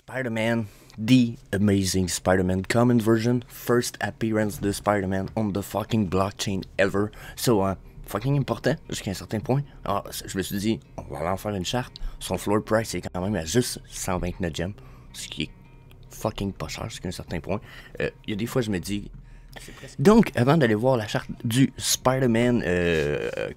Spider-Man, The Amazing Spider-Man Common Version, first appearance de Spider-Man on the fucking blockchain ever. So, fucking important jusqu'à un certain point. Alors, je me suis dit, on va aller en faire une charte. Son floor price est quand même à juste 129 gems, ce qui est fucking pas cher jusqu'à un certain point. Il y a des fois, je me dis. Donc, avant d'aller voir la charte du Spider-Man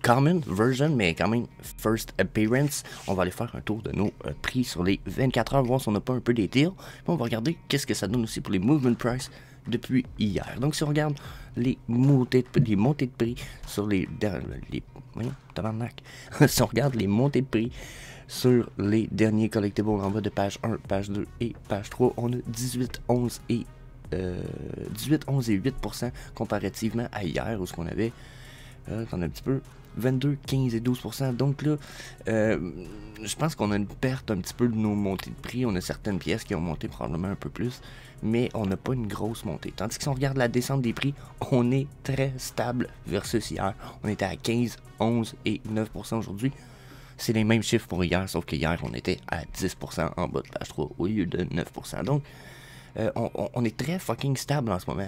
Common Version, mais quand même First Appearance, on va aller faire un tour de nos prix sur les 24 heures, voir si on n'a pas un peu des deals. Puis on va regarder qu'est-ce que ça donne aussi pour les movement price depuis hier. Donc, si on regarde les montées de prix sur voyons, tabarnak. Si on regarde les montées de prix sur les derniers collectibles en bas de page 1, page 2 et page 3, on a 18, 11 et 8% comparativement à hier où ce qu'on avait on a un petit peu 22, 15 et 12%. Donc là, je pense qu'on a une perte un petit peu de nos montées de prix. On a certaines pièces qui ont monté probablement un peu plus, mais on n'a pas une grosse montée. Tandis que si on regarde la descente des prix, on est très stable versus hier. On était à 15, 11 et 9% aujourd'hui. C'est les mêmes chiffres pour hier, sauf qu'hier, on était à 10% en bas de page 3 au lieu de 9%. Donc, on est très fucking stable en ce moment.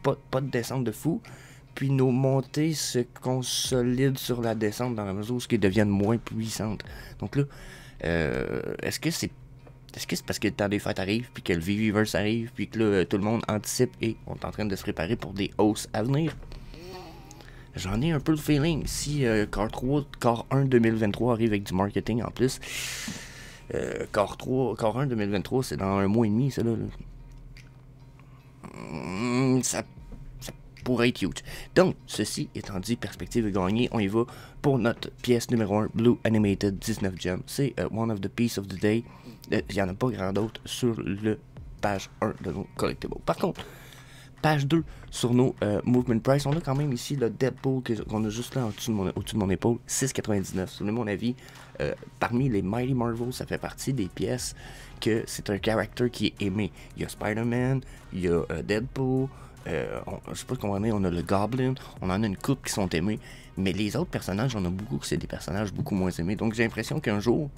Pas de descente de fou. Puis nos montées se consolident sur la descente dans la mesure où elles deviennent moins puissantes. Donc là, est-ce que c'est parce que le temps des fêtes arrive, puis que le V-Reverse arrive, puis que là, tout le monde anticipe et on est en train de se préparer pour des hausses à venir? J'en ai un peu le feeling. Si Core 1 2023 arrive avec du marketing en plus, Core 1 2023, c'est dans un mois et demi, ça là. Ça pourrait être huge. Donc, ceci étant dit, perspective de gagner, on y va pour notre pièce numéro 1, Blue Animated 19 gems. C'est one of the piece of the day. Il n'y en a pas grand d'autre sur le page 1 de nos collectibles. Par contre, page 2 sur nos movement price, on a quand même ici le Deadpool qu'on a juste là au-dessus de mon épaule, 6,99. Selon mon avis, parmi les Mighty Marvel, ça fait partie des pièces que c'est un character qui est aimé. Il y a Spider-Man, il y a Deadpool, je sais pas comment on a le Goblin, on en a une couple qui sont aimés, mais les autres personnages, on a beaucoup que c'est des personnages beaucoup moins aimés. Donc j'ai l'impression qu'un jour,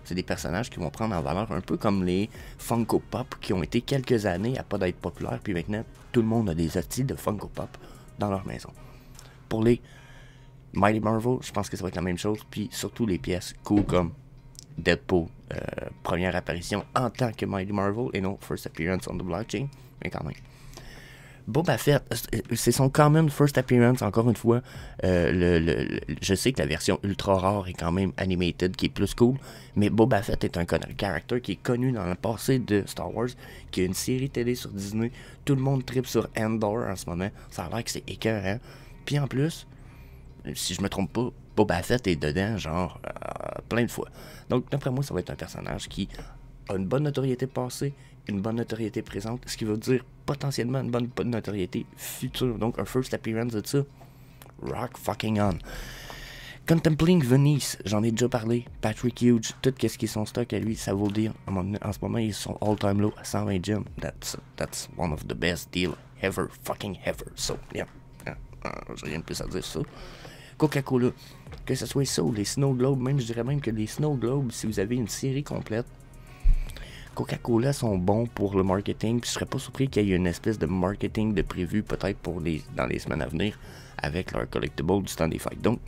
c'est des personnages qui vont prendre en valeur un peu comme les Funko Pop qui ont été quelques années à pas d'être populaires, puis maintenant tout le monde a des hosties de Funko Pop dans leur maison. Pour les Mighty Marvel, je pense que ça va être la même chose, puis surtout les pièces cool comme Deadpool, première apparition en tant que Mighty Marvel et non First Appearance on the Blockchain, mais quand même. Boba Fett, c'est son common first appearance, encore une fois. Je sais que la version ultra rare est quand même animated, qui est plus cool, mais Boba Fett est un character qui est connu dans le passé de Star Wars, qui a une série télé sur Disney. Tout le monde tripe sur Andor en ce moment. Ça a l'air que c'est écœurant. Puis en plus, si je me trompe pas, Boba Fett est dedans, genre, plein de fois. Donc, d'après moi, ça va être un personnage qui a une bonne notoriété passée, une bonne notoriété présente, ce qui veut dire potentiellement une bonne notoriété future. Donc un first appearance de ça, rock fucking on. Contemplating Venice, j'en ai déjà parlé. Patrick Hughes, tout ce qui est son stock à lui, ça vaut le dire. En ce moment, ils sont all-time low à 120 gems. That's one of the best deals ever, fucking ever. So, yeah. J'ai rien de plus à dire sur ça. Coca-Cola, que ce soit ça ou les Snow Globes, même je dirais même que les Snow Globes, si vous avez une série complète, Coca-Cola sont bons pour le marketing, puis je serais pas surpris qu'il y ait une espèce de marketing de prévu peut-être dans les semaines à venir avec leur collectible du temps des fêtes. Donc,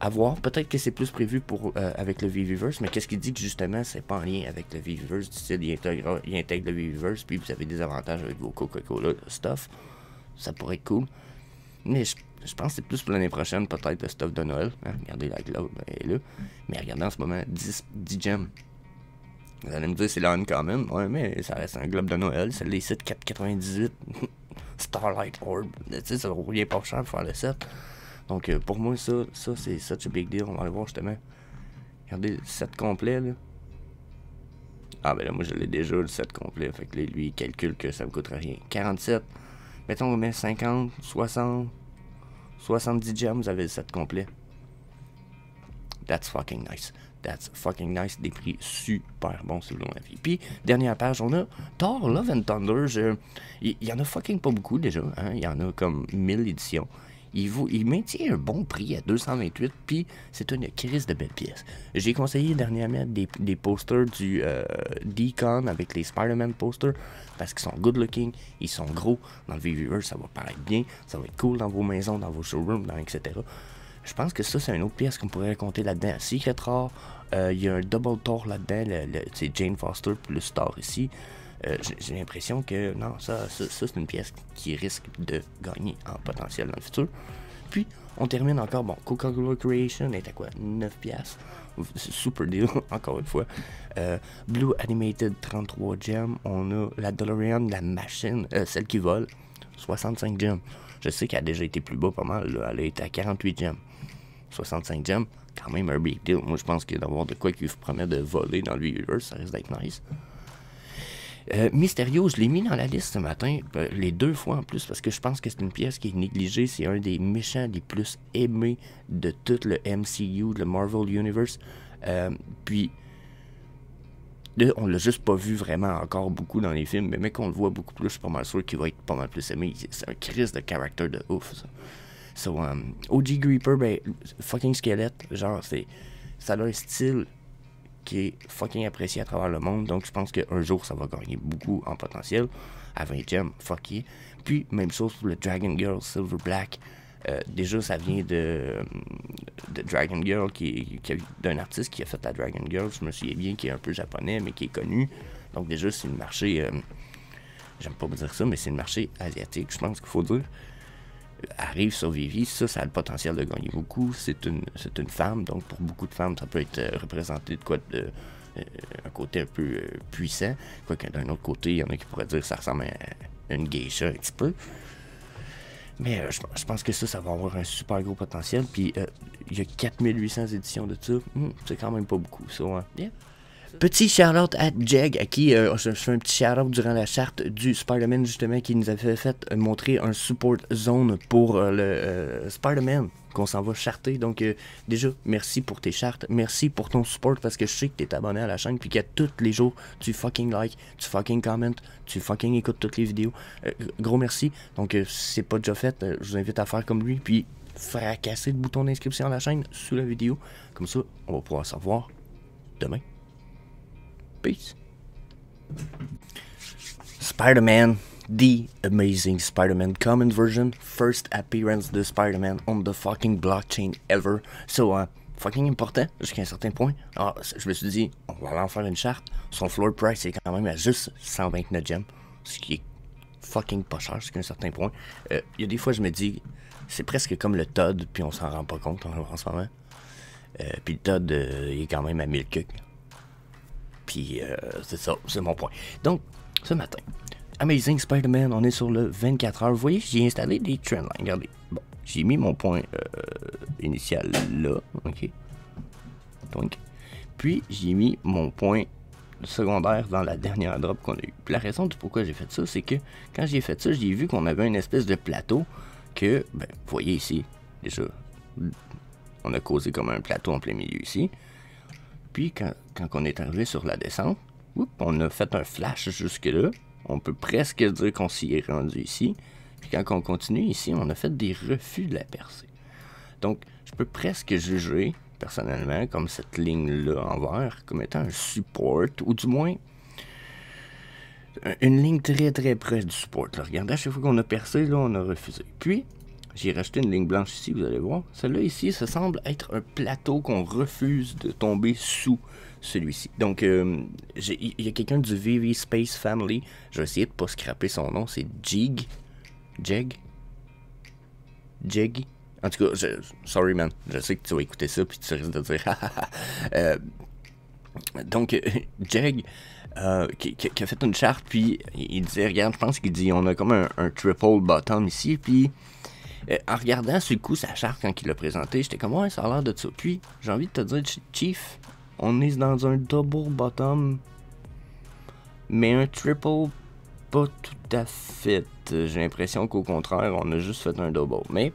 à voir, peut-être que c'est plus prévu pour avec le V-Reverse, mais qu'est-ce qui dit que justement c'est pas en lien avec le V-Reverse, du style il intègre le V-Reverse, puis vous avez des avantages avec vos Coca-Cola stuff, ça pourrait être cool. Mais je pense que c'est plus pour l'année prochaine, peut-être le stuff de Noël. Hein? Regardez la globe, elle est là. Mais regardez en ce moment, 10 gems. Vous allez me dire c'est la uncommon, ouais, mais ça reste un globe de Noël, c'est les 7,498 Starlight Orb, tu sais, ça vaut rien pas cher pour faire le set. Donc pour moi ça c'est such a big deal, on va aller voir justement. Regardez le set complet là. Ah ben là moi je l'ai déjà le set complet, fait que là, lui il calcule que ça me coûterait rien. 47, mettons on met 50, 60, 70 gems, vous avez le set complet. That's fucking nice. That's fucking nice. Des prix super bons, selon mon avis. Puis, dernière page, on a Thor Love and Thunder. Il y en a fucking pas beaucoup déjà. Hein? Il y en a comme 1000 éditions. il maintient un bon prix à 228, puis c'est une crise de belle pièce. J'ai conseillé dernièrement des posters du Deacon avec les Spider-Man posters, parce qu'ils sont good looking, ils sont gros, dans le Viviverse ça va paraître bien, ça va être cool dans vos maisons, dans vos showrooms, etc. Je pense que ça, c'est une autre pièce qu'on pourrait compter là-dedans. Secret Rare, il y a un double Thor là-dedans, c'est Jane Foster plus Thor ici. J'ai l'impression que non, ça c'est une pièce qui risque de gagner en potentiel dans le futur. Puis, on termine encore, bon, Coca-Cola Creation est à quoi? 9$. Super deal, encore une fois. Blue Animated 33 gems. On a la DeLorean, la machine, celle qui vole, 65 gems. Je sais qu'elle a déjà été plus bas pas mal, là. Elle a été à 48 gems. 65 gems, quand même un big deal. Moi, je pense que d'avoir de quoi qui vous promet de voler dans le universe, ça risque d'être nice. Mysterio, je l'ai mis dans la liste ce matin, les 2 fois en plus, parce que je pense que c'est une pièce qui est négligée. C'est un des méchants les plus aimés de tout le MCU, le Marvel Universe. Puis, là, on l'a juste pas vu vraiment encore beaucoup dans les films, mais mec, on le voit beaucoup plus, je suis pas mal sûr qu'il va être pas mal plus aimé. C'est un crise de caractère de ouf, ça. So, OG Creeper, ben, fucking squelette, genre, ça a un style qui est fucking apprécié à travers le monde, donc je pense qu'un jour, ça va gagner beaucoup en potentiel. À 20 gems, fuck yeah. Puis, même chose pour le Dragon Girl Silver Black. Déjà, ça vient de Dragon Girl, d'un artiste qui a fait la Dragon Girl, je me souviens bien, qui est un peu japonais, mais qui est connu. Donc déjà, c'est le marché, j'aime pas vous dire ça, mais c'est le marché asiatique, je pense qu'il faut dire. Arrive sur Vivi, ça a le potentiel de gagner beaucoup. C'est une femme, donc pour beaucoup de femmes, ça peut être représenté de quoi un côté un peu puissant. Quoique d'un autre côté, il y en a qui pourraient dire que ça ressemble à une geisha un petit peu. Mais je pense que ça va avoir un super gros potentiel. Puis il y a 4800 éditions de ça. C'est quand même pas beaucoup, ça. Hein? Yeah. Petit shout-out à Jeg, à qui je fais un petit shout-out durant la charte du Spider-Man, justement, qui nous avait fait montrer un support zone pour le Spider-Man qu'on s'en va charter. Donc, déjà, merci pour tes chartes, merci pour ton support, parce que je sais que t'es abonné à la chaîne, puis qu'à tous les jours, tu fucking like, tu fucking comment, tu fucking écoutes toutes les vidéos. Gros merci. Donc, si c'est pas déjà fait, je vous invite à faire comme lui, puis fracasser le bouton d'inscription à la chaîne sous la vidéo. Comme ça, on va pouvoir savoir demain. Peace. Spider-Man, The Amazing Spider-Man Common Version, first appearance de Spider-Man on the fucking blockchain ever. So, fucking important jusqu'à un certain point. Alors, je me suis dit, on va aller en faire une charte. Son floor price est quand même à juste 129 gems, ce qui est fucking pas cher jusqu'à un certain point. Il y a des fois, je me dis, c'est presque comme le Todd, puis on s'en rend pas compte en ce moment. Puis le Todd, il est quand même à 1000 cucs. Puis c'est ça, c'est mon point. Donc, ce matin, Amazing Spider-Man, on est sur le 24h. Vous voyez, j'ai installé des trendlines. Regardez. Bon, j'ai mis mon point initial là. OK. Donc, puis j'ai mis mon point secondaire dans la dernière drop qu'on a eue. Puis la raison de pourquoi j'ai fait ça, c'est que quand j'ai fait ça, j'ai vu qu'on avait une espèce de plateau que, ben, vous voyez ici, déjà, on a causé comme un plateau en plein milieu ici. Puis, quand on est arrivé sur la descente, on a fait un flash jusque-là. On peut presque dire qu'on s'y est rendu ici. Puis, quand on continue ici, on a fait des refus de la percée. Donc, je peux presque juger, personnellement, comme cette ligne-là en vert, comme étant un support, ou du moins, une ligne très très près du support. Là, regardez, à chaque fois qu'on a percé, là, on a refusé. Puis, j'ai rajouté une ligne blanche ici, vous allez voir. Celle-là ici, ça semble être un plateau qu'on refuse de tomber sous celui-ci. Donc, il y a quelqu'un du VV Space Family. Je vais essayer de ne pas scraper son nom. C'est Jeg. En tout cas, sorry man. Je sais que tu vas écouter ça puis tu risques de dire donc, Jeg, qui a fait une charte, puis il disait, regarde, je pense qu'il dit, on a comme un triple bottom ici, puis en regardant sur le coup sa charte quand il l'a présenté, j'étais comme ouais, ça a l'air de ça. Puis j'ai envie de te dire, Chief, on est dans un double bottom, mais un triple pas tout à fait. J'ai l'impression qu'au contraire, on a juste fait un double. Mais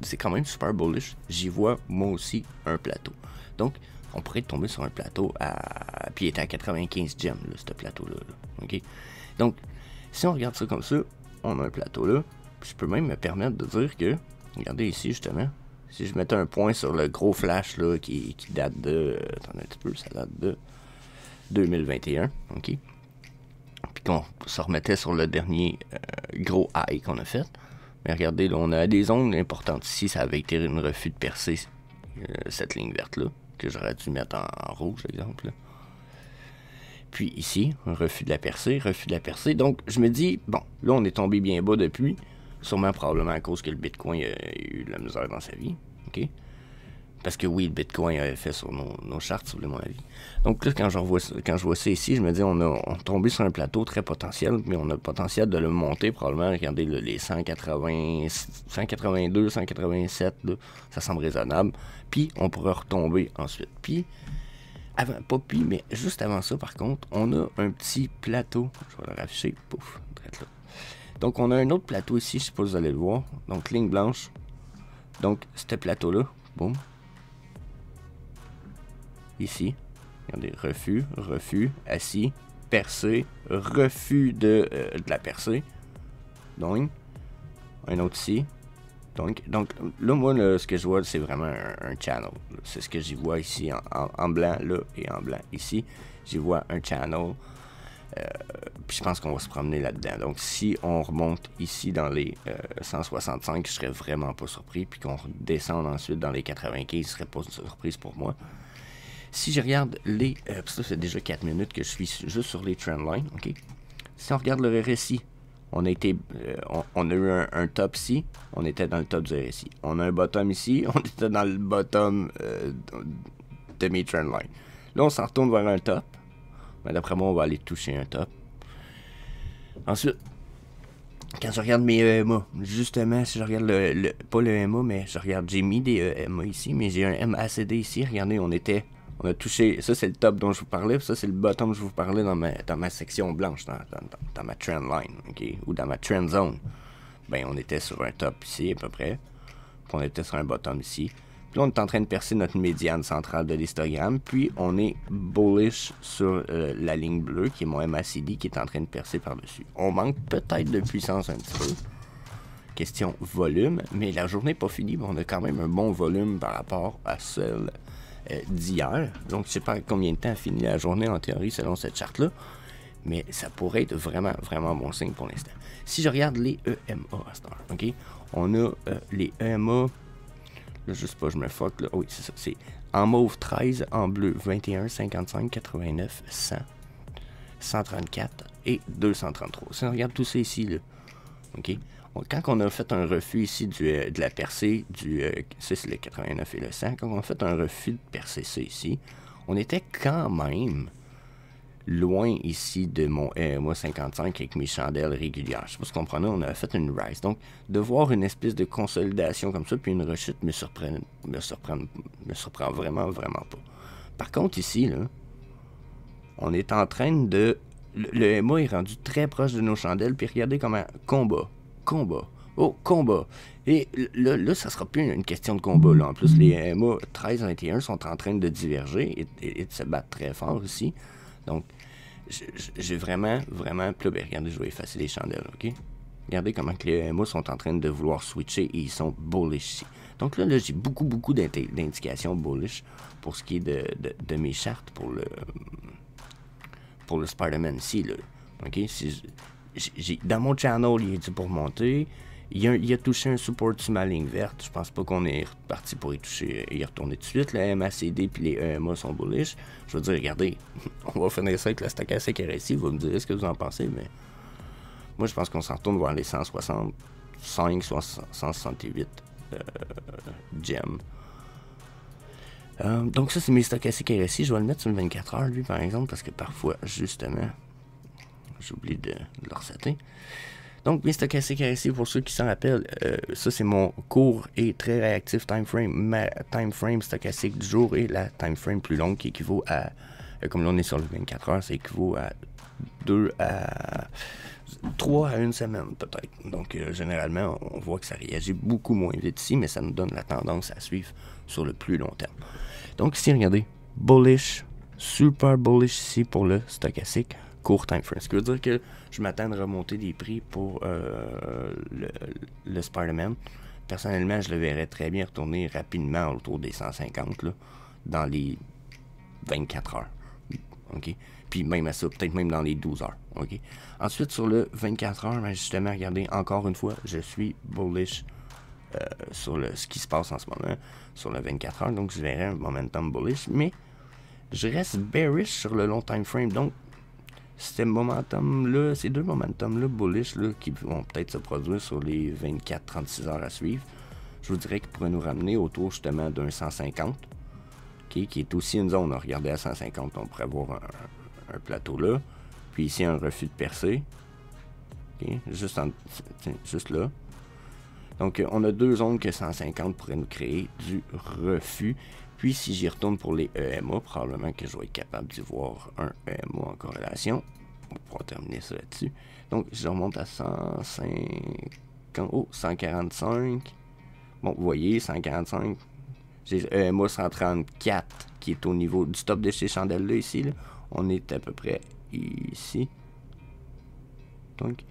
c'est quand même super bullish. J'y vois moi aussi un plateau. Donc on pourrait tomber sur un plateau puis il était à 95 gems, là, ce plateau-là. OK? Donc si on regarde ça comme ça, on a un plateau là. Je peux même me permettre de dire que Regardez ici, justement. Si je mettais un point sur le gros flash là, qui date de... attendez un petit peu, ça date de 2021, ok? Puis qu'on se remettait sur le dernier gros high qu'on a fait. Mais regardez, là, on a des zones importantes ici. Ça avait été un refus de percer cette ligne verte-là, que j'aurais dû mettre en rouge, exemple. Là. Puis ici, un refus de la percée, refus de la percée. Donc, je me dis, bon, là, on est tombé bien bas depuis. Sûrement, probablement à cause que le Bitcoin a eu de la misère dans sa vie. OK? Parce que oui, le Bitcoin a fait sur nos charts, si vous voulez mon avis. Donc là, quand je vois ça ici, je me dis, on est tombé sur un plateau très potentiel, mais on a le potentiel de le monter probablement. Regardez, là, les 180, 182, 187, là, ça semble raisonnable. Puis, on pourrait retomber ensuite. Puis, mais juste avant ça, par contre, on a un petit plateau. Je vais le rafficher. Pouf, direct là. Donc, on a un autre plateau ici, je sais pas si vous allez le voir. Donc, ligne blanche. Donc, ce plateau-là, boum. Ici, regardez, refus, assis, percé, refus de la percée. Donc, un autre ici. Donc là, moi, là, ce que je vois, c'est vraiment un channel. C'est ce que j'y vois ici, en blanc, là, et en blanc ici. J'y vois un channel. Puis je pense qu'on va se promener là-dedans. Donc, si on remonte ici dans les 165, je serais vraiment pas surpris. Puis qu'on redescende ensuite dans les 95, ce serait pas une surprise pour moi. Si je regarde les... ça fait déjà 4 minutes que je suis juste sur les trendlines, ok? Si on regarde le RSI, on a eu un top ici, on était dans le top du RSI. On a un bottom ici, on était dans le bottom de mes trendlines. Là, on s'en retourne vers un top. Mais d'après moi, on va aller toucher un top. Ensuite, quand je regarde mes EMA, justement, si je regarde pas le EMA, mais je regarde, j'ai mis des EMA ici, mais j'ai un MACD ici. Regardez, on a touché, ça c'est le top dont je vous parlais, ça c'est le bottom dont je vous parlais dans ma section blanche, dans ma trend line, ok, ou dans ma trend zone. Ben, on était sur un top ici à peu près, puis on était sur un bottom ici. Puis là, on est en train de percer notre médiane centrale de l'histogramme, puis on est bullish sur la ligne bleue, qui est mon MACD, qui est en train de percer par-dessus. On manque peut-être de puissance un petit peu. Question volume, mais la journée n'est pas finie, mais on a quand même un bon volume par rapport à celle d'hier. Donc, je sais pas combien de temps a fini la journée en théorie selon cette charte-là, mais ça pourrait être vraiment, vraiment bon signe pour l'instant. Si je regarde les EMA à cette heure, ok, on a les EMA... Là, je sais pas, je me fuck, là. Oui, c'est ça. C'est en mauve 13, en bleu 21, 55, 89, 100, 134 et 233. Si on regarde tout ça ici, là, ok? Quand on a fait un refus ici de la percée, ça c'est le 89 et le 100, quand on a fait un refus de percer ça ici, on était quand même loin ici de mon EMA 55 avec mes chandelles régulières. Je sais pas si vous comprenez, on a fait une rise. Donc, de voir une espèce de consolidation comme ça, puis une rechute me surprend vraiment, vraiment pas. Par contre, ici, là, on est en train de... Le EMA est rendu très proche de nos chandelles, puis regardez comment... Combat. Et là, ça sera plus une question de combat. Là. En plus, les EMA 13-21 sont en train de diverger et de se battre très fort ici. Donc, j'ai vraiment... Puis là, regardez, je vais effacer les chandelles, ok? Regardez comment que les EMA sont en train de vouloir switcher et ils sont bullish ici. Donc là j'ai beaucoup d'indications bullish pour ce qui est de mes chartes pour le Spider-Man ici, là. Ok? Dans mon channel, il est dit pour monter. Il a touché un support sur ma ligne verte. Je pense pas qu'on est reparti pour y toucher et y retourner tout de suite. Le MACD puis les EMA sont bullish. Je veux dire, regardez, on va finir ça avec la stochastique RSI. Vous me direz ce que vous en pensez, mais moi, je pense qu'on s'en retourne vers les 165, 168 gems. Donc ça, c'est mes stochastiques RSI. Je vais le mettre sur le 24 heures, lui, par exemple, parce que parfois, justement, j'oublie de le resetter. Donc, mes stochastiques RSI, pour ceux qui s'en rappellent, ça, c'est mon court et très réactif time frame. Ma time frame stochastique du jour et la time frame plus longue qui équivaut à, comme là, on est sur le 24 heures, ça équivaut à 3 à 1 semaine, peut-être. Donc, généralement, on voit que ça réagit beaucoup moins vite ici, mais ça nous donne la tendance à suivre sur le plus long terme. Donc, ici, regardez, bullish, super bullish ici pour le stochastique court time frame. Ce qui veut dire que je m'attends à remonter des prix pour le Spider-Man. personnellement, je le verrais très bien retourner rapidement autour des 150 là, dans les 24 heures. OK? Puis même à ça, peut-être même dans les 12 heures. OK? Ensuite, sur le 24 heures, ben justement, regardez, encore une fois, je suis bullish sur ce qui se passe en ce moment, sur le 24 heures. Donc, je verrais un momentum bullish, mais je reste bearish sur le long time frame. Donc, ces deux momentum-là bullish là, qui vont peut-être se produire sur les 24-36 heures à suivre, je vous dirais qu'ils pourraient nous ramener autour justement d'un 150, okay, qui est aussi une zone. Regardez à 150, on pourrait avoir un plateau là, puis ici un refus de percée, okay, juste là. Donc on a deux zones que 150 pourrait nous créer du refus. Puis si j'y retourne pour les EMA, probablement que je vais être capable d'y voir un EMA en corrélation. On va pouvoir terminer ça là-dessus. Donc je remonte à 145. Bon, vous voyez, 145. J'ai EMA 134 qui est au niveau du stop de ces chandelles-là ici. Là. On est à peu près ici. Donc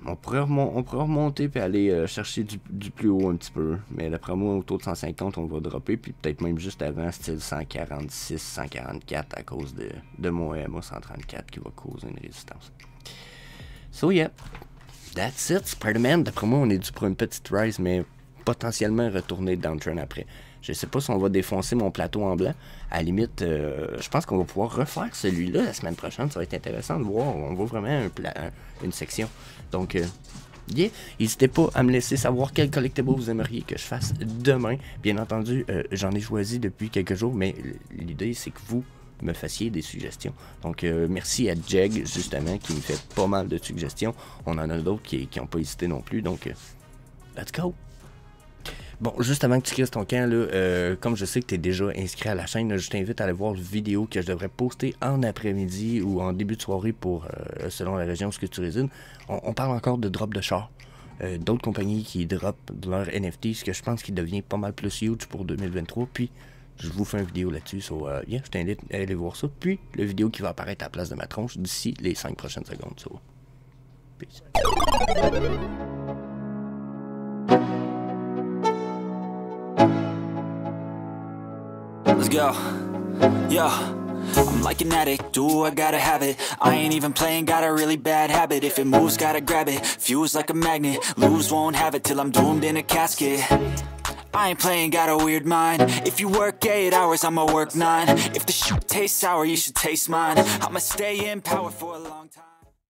on pourrait remonter puis aller chercher du plus haut un petit peu. Mais d'après moi, autour de 150, on va dropper. Puis peut-être même juste avant, style 146, 144 à cause de mon EMA 134 qui va causer une résistance. So yeah, that's it, Spider-Man. D'après moi, on est dû pour une petite rise, mais potentiellement retourner downtrend après. Je sais pas si on va défoncer mon plateau en blanc. À la limite, je pense qu'on va pouvoir refaire celui-là la semaine prochaine. Ça va être intéressant de voir. On voit vraiment une section. Donc, yeah. N'hésitez pas à me laisser savoir quel collectible vous aimeriez que je fasse demain. Bien entendu, j'en ai choisi depuis quelques jours, mais l'idée, c'est que vous me fassiez des suggestions. Donc, merci à Jeg, justement, qui me fait pas mal de suggestions. On en a d'autres qui n'ont pas hésité non plus. Donc, let's go! Bon, juste avant que tu crées ton camp, là, comme je sais que tu es déjà inscrit à la chaîne, là, je t'invite à aller voir la vidéo que je devrais poster en après-midi ou en début de soirée pour selon la région où tu résides. On parle encore de drop de char. D'autres compagnies qui drop leur NFT, ce que je pense qui devient pas mal plus huge pour 2023. Puis, je vous fais une vidéo là-dessus. Yeah, je t'invite à aller voir ça. Puis, la vidéo qui va apparaître à la place de ma tronche d'ici les 5 prochaines secondes. Peace. Let's go, yo, I'm like an addict, do I gotta have it. I ain't even playing, got a really bad habit. If it moves, gotta grab it, fuse like a magnet. Lose, won't have it till I'm doomed in a casket. I ain't playing, got a weird mind. If you work 8 hours, I'ma work 9. If the shit tastes sour, you should taste mine. I'ma stay in power for a long time.